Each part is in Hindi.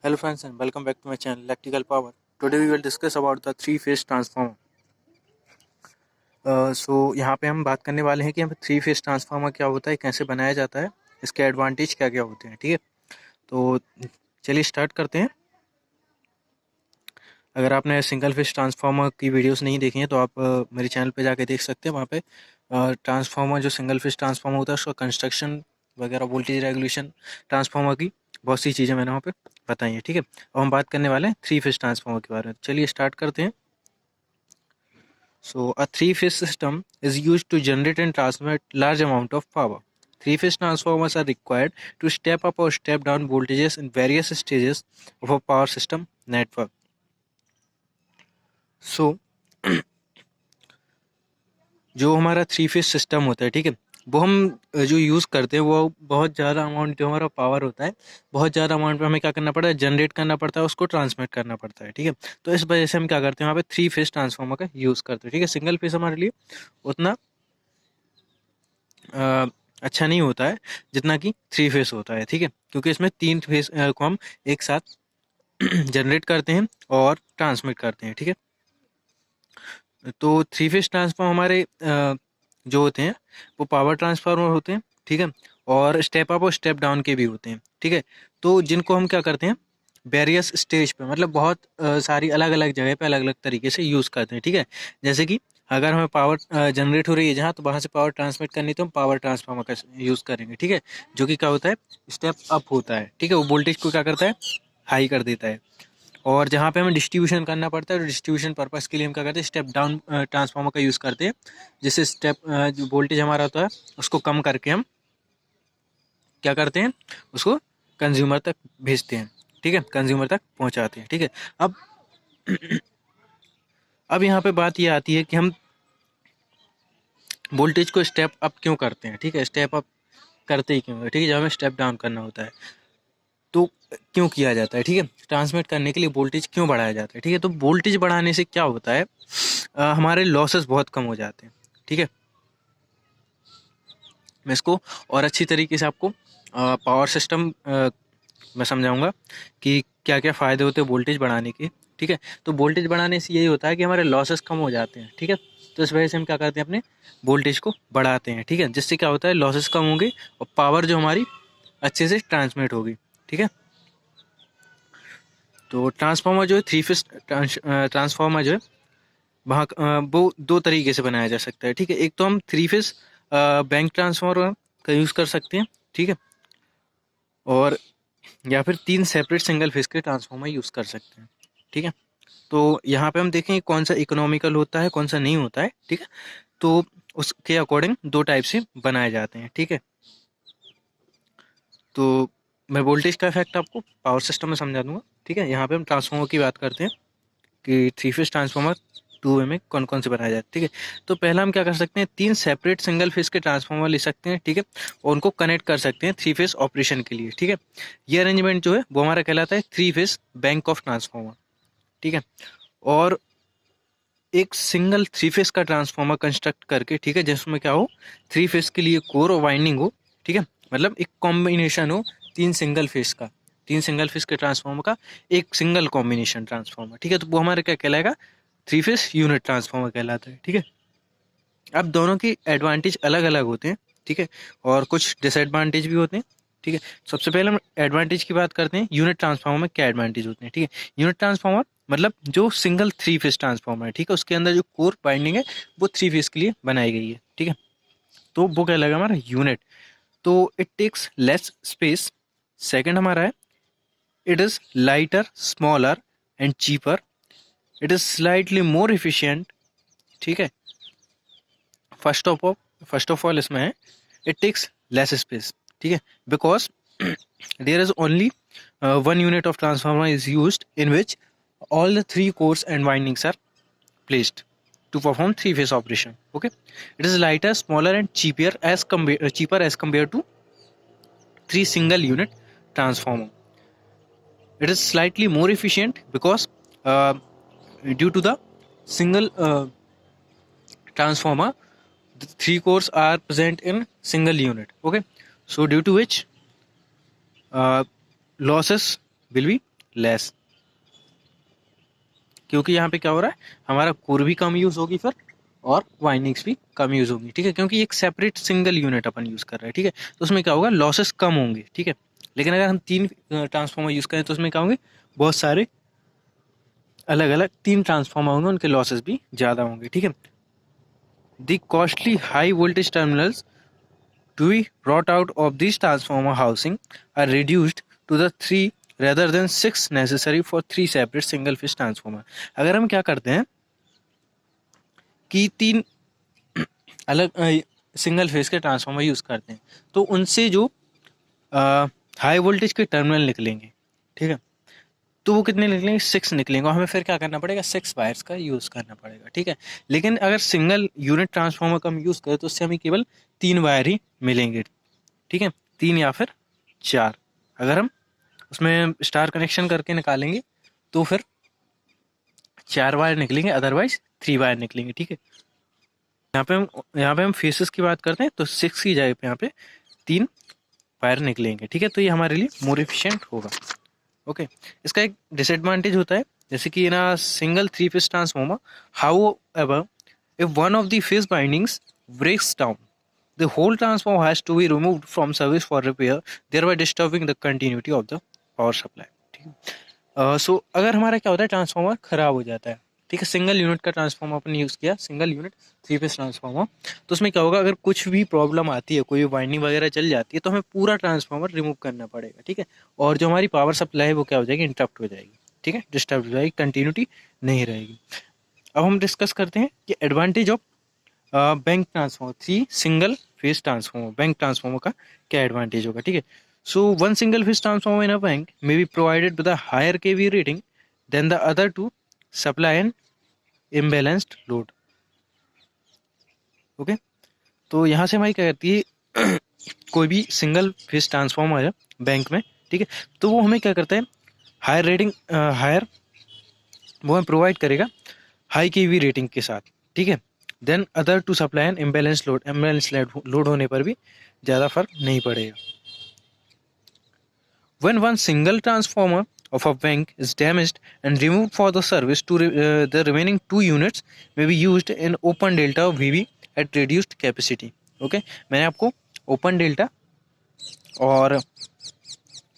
Hello friends and welcome back to my channel Electrical Power. Today we will discuss about the three phase transformer. यहाँ पे हम बात करने वाले हैं कि हम थ्री फेज ट्रांसफार्मर क्या होता है, कैसे बनाया जाता है, इसके एडवांटेज क्या क्या होते हैं। ठीक है, तो चलिए स्टार्ट करते हैं। अगर आपने सिंगल फेज ट्रांसफार्मर की वीडियोस नहीं देखी हैं तो आप मेरे चैनल पे जाके देख सकते हैं। वहाँ पे ट्रांसफार्मर जो सिंगल फेज ट्रांसफार्मर होता है उसका कंस्ट्रक्शन वगैरह, वोल्टेज रेगुलेशन ट्रांसफार्मर की बहुत सी चीज़ें मैंने वहाँ पे बताई हैं। ठीक है, अब हम बात करने वाले हैं थ्री फेज ट्रांसफार्मर के बारे में। चलिए स्टार्ट करते हैं। So a three-phase system is used to generate and transmit large amount of power. Three-phase transformers are required to step up or step down voltages in various stages of a power system network. So जो हमारा थ्री फेज सिस्टम होता है, ठीक है, वो हम जो यूज़ करते हैं वो बहुत ज़्यादा अमाउंट जो हमारा पावर होता है, बहुत ज़्यादा अमाउंट में हमें क्या करना पड़ता है, जनरेट करना पड़ता है, उसको ट्रांसमिट करना पड़ता है। ठीक है, तो इस वजह से हम क्या करते हैं, वहाँ पे थ्री फेज ट्रांसफार्मर का यूज़ करते हैं। ठीक है, सिंगल फेज हमारे लिए उतना अच्छा नहीं होता है जितना कि थ्री फेज होता है। ठीक है, क्योंकि इसमें तीन फेज को हम एक साथ जनरेट करते हैं और ट्रांसमिट करते हैं। ठीक है, तो थ्री फेज ट्रांसफार्मर हमारे जो होते हैं वो पावर ट्रांसफार्मर होते हैं। ठीक है, और स्टेप अप और स्टेप डाउन के भी होते हैं। ठीक है, तो जिनको हम क्या करते हैं, वेरियस स्टेज पे, मतलब बहुत सारी अलग अलग जगह पे अलग अलग तरीके से यूज़ करते हैं। ठीक है, जैसे कि अगर हमें पावर जनरेट हो रही है जहाँ, तो वहाँ से पावर ट्रांसमिट करनी तो हम पावर ट्रांसफार्मर का यूज़ करेंगे। ठीक है, जो कि क्या होता है, स्टेप अप होता है। ठीक है, वो वोल्टेज को क्या करता है, हाई कर देता है। और जहाँ पे हमें डिस्ट्रीब्यूशन करना पड़ता है, तो डिस्ट्रीब्यूशन पर्पज़ के लिए हम क्या करते हैं, स्टेप डाउन ट्रांसफार्मर का यूज़ करते हैं, जिससे स्टेप जो वोल्टेज हमारा होता है उसको कम करके हम क्या करते हैं, उसको कंज्यूमर तक भेजते हैं। ठीक है, कंज्यूमर तक पहुँचाते हैं। ठीक है, अब अब यहाँ पे बात ये आती है कि हम वोल्टेज को स्टेप अप क्यों करते हैं। ठीक है, स्टेप अप करते ही क्यों है, ठीक है, जब हमें स्टेप डाउन करना होता है तो क्यों किया जाता है। ठीक है, ट्रांसमिट करने के लिए वोल्टेज क्यों बढ़ाया जाता है। ठीक है, तो वोल्टेज बढ़ाने से क्या होता है, हमारे लॉसेस बहुत कम हो जाते हैं। ठीक है, मैं इसको और अच्छी तरीके से आपको पावर सिस्टम मैं समझाऊंगा कि क्या क्या फ़ायदे होते हैं वोल्टेज बढ़ाने के। ठीक है, तो वोल्टेज बढ़ाने से यही होता है कि हमारे लॉसेस कम हो जाते हैं। ठीक है, तो इस वजह से हम क्या करते हैं, अपने वोल्टेज को बढ़ाते हैं। ठीक है, जिससे क्या होता है, लॉसेस कम होंगे और पावर जो हमारी अच्छे से ट्रांसमिट होगी। ठीक है, तो ट्रांसफार्मर जो है, थ्री फेज ट्रांसफार्मर जो है, वहाँ वो दो तरीके से बनाया जा सकता है। ठीक है, एक तो हम थ्री फेज बैंक ट्रांसफार्मर का यूज़ कर सकते हैं। ठीक है, और या फिर तीन सेपरेट सिंगल फेज के ट्रांसफार्मर यूज़ कर सकते हैं। ठीक है, तो यहाँ पे हम देखेंगे कौन सा इकोनॉमिकल होता है, कौन सा नहीं होता है। ठीक है, तो उसके अकॉर्डिंग दो टाइप से बनाए जाते हैं। ठीक है, तो मैं वोल्टेज का इफेक्ट आपको पावर सिस्टम में समझा दूंगा। ठीक है, यहाँ पे हम ट्रांसफार्मर की बात करते हैं कि three phase transformer two way में कौन कौन से बनाए जाते हैं। ठीक है, तो पहला हम क्या कर सकते हैं, तीन सेपरेट सिंगल फेज के ट्रांसफार्मर ले सकते हैं। ठीक है, और उनको कनेक्ट कर सकते हैं थ्री फेज ऑपरेशन के लिए। ठीक है, ये अरेंजमेंट जो है वो हमारा कहलाता है three phase bank of transformer. ठीक है, और एक सिंगल थ्री फेज का ट्रांसफार्मर कंस्ट्रक्ट करके, ठीक है, जिसमें क्या हो, थ्री फेज के लिए कोर और वाइंडिंग हो। ठीक है, मतलब एक कॉम्बिनेशन हो तीन सिंगल फेज का, तीन सिंगल फेज के ट्रांसफार्मर का एक सिंगल कॉम्बिनेशन ट्रांसफार्मर। ठीक है, तो वो हमारे क्या कहलाएगा, थ्री फेज यूनिट ट्रांसफार्मर कहलाता है। ठीक है, अब दोनों की एडवांटेज अलग अलग होते हैं। ठीक है, और कुछ डिसएडवांटेज भी होते हैं। ठीक है, सबसे पहले हम एडवांटेज की बात करते हैं, यूनिट ट्रांसफार्मर में क्या एडवांटेज होते हैं। ठीक है, यूनिट ट्रांसफार्मर मतलब जो सिंगल थ्री फेज ट्रांसफार्मर है, ठीक है, उसके अंदर जो कोर बाइंडिंग है वो थ्री फेज के लिए बनाई गई है। ठीक है, तो वो क्या लगेगा हमारा यूनिट, तो it takes less space. Second हमारा है, it is lighter, smaller and cheaper. It is slightly more efficient. ठीक है, फर्स्ट ऑफ ऑल इसमें है, इट टेक्स लेस स्पेस। ठीक है, because there is only one unit of transformer is used in which all the three cores and windings are placed to perform three phase operation. Okay, it is lighter, smaller and cheaper as compared to three single unit transformer. It is slightly more efficient because due to the single transformer, the three cores are present in single unit. Okay, so due to which losses will be less, क्योंकि यहाँ पे क्या हो रहा है, हमारा कोर भी कम यूज़ होगी फिर और वाइंडिंग्स भी कम यूज़ होगी, ठीक है, क्योंकि एक सेपरेट सिंगल यूनिट अपन यूज़ कर रहे हैं, ठीक है। तो उसमें क्या होगा, लॉसेस कम होंगे, ठीक है। लेकिन अगर हम 3 ट्रांसफार्मर यूज़ करें तो उसमें क्या होंगे, बहुत सारे अलग अलग 3 ट्रांसफार्मर होंगे, उनके लॉसेस भी ज़्यादा होंगे, ठीक है। The costly high voltage terminals to be brought out of these transformer housing are reduced to the 3 rather than 6 necessary for 3 separate single phase transformer। अगर हम क्या करते हैं कि 3 अलग सिंगल फेज के ट्रांसफार्मर यूज़ करते हैं, तो उनसे जो हाई वोल्टेज के टर्मिनल निकलेंगे, ठीक है, तो वो कितने निकलेंगे, 6 निकलेंगे, और हमें फिर क्या करना पड़ेगा, 6 वायर्स का यूज़ करना पड़ेगा, ठीक है। लेकिन अगर सिंगल यूनिट ट्रांसफार्मर का हम यूज़ करें तो उससे हमें केवल 3 वायर ही मिलेंगे, ठीक है, 3 या फिर 4। अगर हम उसमें स्टार कनेक्शन करके निकालेंगे तो फिर 4 वायर निकलेंगे, अदरवाइज 3 वायर निकलेंगे, ठीक है। यहाँ पे हम फेसेस की बात करते हैं तो 6 की जगह पे यहाँ पे 3 वायर निकलेंगे, ठीक है। तो ये हमारे लिए मोर एफिशिएंट होगा, ओके। इसका एक डिसएडवांटेज होता है, जैसे कि in a single 3 phase transformer, however if one of the phase bindings breaks down, the whole transformer has to be removed from service for repair, thereby disturbing the continuity of the power supply, ठीक है। सो अगर हमारा क्या होता है, ट्रांसफार्मर खराब हो जाता है, ठीक है, सिंगल यूनिट का ट्रांसफार्मर अपन यूज़ किया, सिंगल यूनिट 3 फेज ट्रांसफार्मर, तो उसमें क्या होगा, अगर कुछ भी प्रॉब्लम आती है, कोई भी वाइंडिंग वगैरह चल जाती है, तो हमें पूरा ट्रांसफार्मर रिमूव करना पड़ेगा, ठीक है। और जो हमारी पावर सप्लाई है वो क्या हो जाएगी, इंटरप्ट हो जाएगी, ठीक है, डिस्टर्ब हो जाएगी, कंटिन्यूटी नहीं रहेगी। अब हम डिस्कस करते हैं कि advantage of bank transformer, 3 single phase transformer, bank transformer का क्या एडवांटेज होगा, ठीक है। So one single phase transformer in a bank may be provided with a higher KV rating than the other two supply an imbalanced load, okay. तो यहाँ से हमारी क्या कहती है कोई भी सिंगल फेज ट्रांसफार्मर है बैंक में, ठीक है, तो वो हमें क्या करता है, हायर रेटिंग वो हमें प्रोवाइड करेगा हाई केवी रेटिंग के साथ, ठीक है। Than other two supply an imbalance load होने पर भी ज़्यादा फर्क नहीं पड़ेगा। When one single transformer of a bank is damaged and removed for the service, the remaining 2 units may be used in open delta VV at reduced capacity, okay। मैंने आपको ओपन डेल्टा और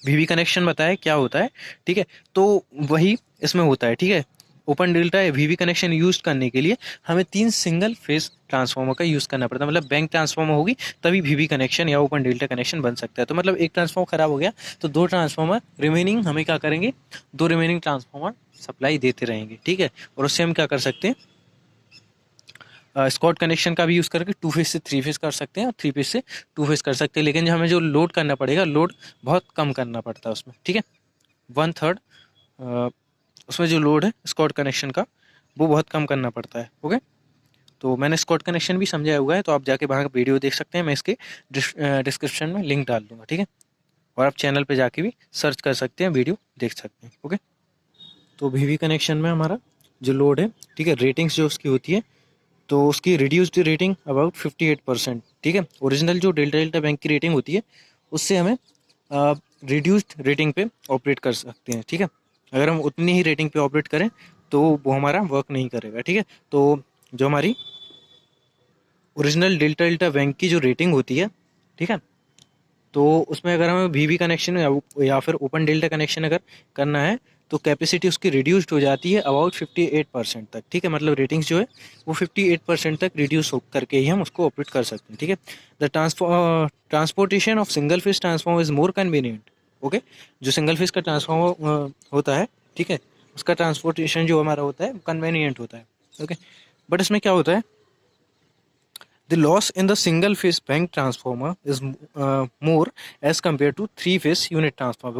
वीवी कनेक्शन बताया क्या होता है, ठीक है, तो वही इसमें होता है, ठीक है। ओपन डेल्टा या वीवी कनेक्शन यूज करने के लिए हमें 3 सिंगल फेज ट्रांसफार्मर का यूज़ करना पड़ता है, मतलब बैंक ट्रांसफार्मर होगी तभी वीवी कनेक्शन या ओपन डेल्टा कनेक्शन बन सकता है। तो मतलब एक ट्रांसफार्मर खराब हो गया तो 2 ट्रांसफार्मर रिमेनिंग हमें क्या करेंगे, 2 रिमेनिंग ट्रांसफार्मर सप्लाई देते रहेंगे, ठीक है। और उससे हम क्या कर सकते हैं, स्कॉट कनेक्शन का भी यूज़ करके 2 फेज से 3 फेज कर सकते हैं और 3 फेज से 2 फेज कर सकते हैं। लेकिन हमें जो लोड करना पड़ेगा, लोड बहुत कम करना पड़ता है उसमें, ठीक है, 1/3 उसमें जो लोड है स्कॉट कनेक्शन का वो बहुत कम करना पड़ता है, ओके। तो मैंने स्कॉट कनेक्शन भी समझाया हुआ है, तो आप जाके वहाँ का वीडियो देख सकते हैं, मैं इसके डिस्क्रिप्शन में लिंक डाल दूँगा, ठीक है। और आप चैनल पे जाके भी सर्च कर सकते हैं, वीडियो देख सकते हैं, ओके। तो वीवी कनेक्शन में हमारा जो लोड है, ठीक है, रेटिंग्स जो उसकी होती है, तो उसकी रिड्यूस्ड रेटिंग अबाउट 58%, ठीक है। ओरिजिनल जो डेल्टा बैंक की रेटिंग होती है उससे हमें रिड्यूस्ड रेटिंग पे ऑपरेट कर सकते हैं, ठीक है। अगर हम उतनी ही रेटिंग पे ऑपरेट करें तो वो हमारा वर्क नहीं करेगा, ठीक है। तो जो हमारी ओरिजिनल डेल्टा बैंक की जो रेटिंग होती है, ठीक है, तो उसमें अगर हमें वीवी कनेक्शन या फिर ओपन डेल्टा कनेक्शन अगर करना है तो कैपेसिटी उसकी रिड्यूस्ड हो जाती है अबाउट 58% तक, ठीक है। मतलब रेटिंग्स जो है वो 58% तक रिड्यूस करके ही हम उसको ऑपरेट कर सकते हैं, ठीक है। The transportation of single phase transformer is more convenient, okay. जो सिंगल फेज का ट्रांसफॉर्मर होता है, ठीक है, उसका ट्रांसपोर्टेशन जो हमारा होता है कन्वीनियंट होता है, ओके। बट इसमें क्या होता है, the loss in the single phase bank transformer is more as compared to 3 phase unit transformer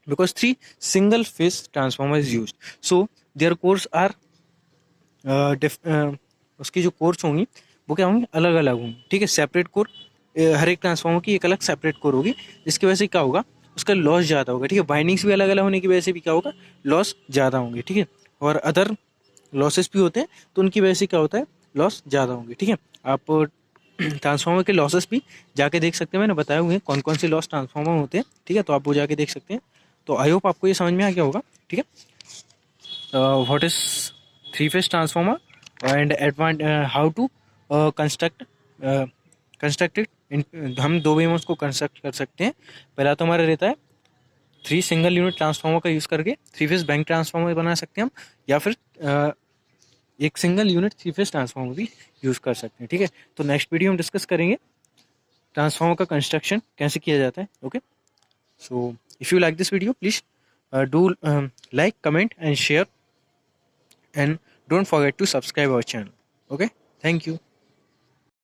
because 3 single phase transformer is used, so their cores are उसकी जो कोर्स होंगी वो क्या होंगी, अलग अलग होंगी, ठीक है। सेपरेट कोर, हर एक ट्रांसफार्मर की एक अलग सेपरेट कोर होगी, जिसकी वजह से क्या होगा, उसका लॉस ज़्यादा होगा, ठीक है। बाइंडिंग्स भी अलग अलग होने की वजह से भी क्या होगा, लॉस ज़्यादा होंगे, ठीक है। और अदर लॉसेस भी होते हैं तो उनकी वजह से क्या होता है, लॉस ज़्यादा होंगे, ठीक है। आप ट्रांसफार्मर के लॉसेस भी जाके देख सकते हैं, मैंने बताए हुए हैं कौन कौन से लॉस ट्रांसफार्मर में होते हैं, ठीक है, तो आप वो जाके देख सकते हैं। तो आई होप आपको ये समझ में आ गया होगा, ठीक है। What is three phase transformer and advant how to construct it. हम दो वे में उसको कंस्ट्रक्ट कर सकते हैं। पहला तो हमारा रहता है 3 सिंगल यूनिट ट्रांसफार्मर का यूज़ करके 3 फेज बैंक ट्रांसफार्मर बना सकते हैं हम, या फिर एक सिंगल यूनिट 3 फेज ट्रांसफार्मर भी यूज़ कर सकते हैं, ठीक है। तो नेक्स्ट वीडियो हम डिस्कस करेंगे ट्रांसफार्मर का कंस्ट्रक्शन कैसे किया जाता है, okay. So if you like this video please do like, comment and share, and don't forget to subscribe our channel, okay. Thank you.